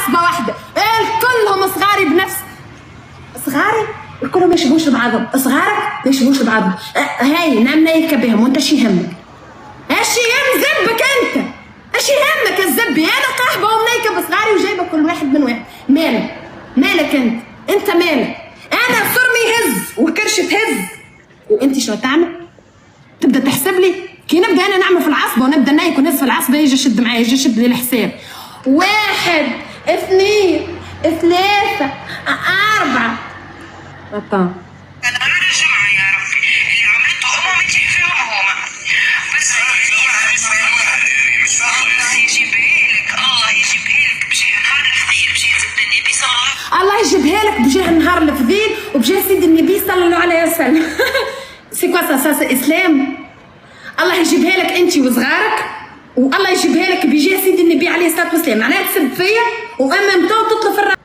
عصبه واحده، كلهم صغاري بنفس صغاري، كلهم ما يشبهوش بعضهم، صغارك ما يشبهوش بعضهم. هاي نعم نايكه بهم وانت شي يهمك؟ ايش يهم زبك انت؟ ايش يهمك الزبي؟ انا قاحبه ومنايكه بصغاري وجايبه كل واحد من واحد. مالك انت مالك؟ انا صرمي يهز وكرش تهز، وانت شو تعمل؟ تبدا تحسب لي كي نبدا انا نعمل في العصبه ونبدا نايك ونهز في العصبه، يجي يشد معايا، يجي يشد لي الحساب. 1 2 3 4 أنا من الجمعة يا ربي اللي عملته أمومتي فيهم هما بس يجيبهالك، الله يجيبهالك بجاه نهار الفضيل، بجاه سيدنا النبي صلى الله. الله يجيبها لك بجاه نهار الفضيل وبجاه سيد النبي صلى الله عليه وسلم. سي كوا سا اسلام. الله يجيبها لك انت وصغارك، والله يجيبها لك بجاه سيد النبي عليه الصلاه والسلام. معناها تسب فيا واما انت تطلب في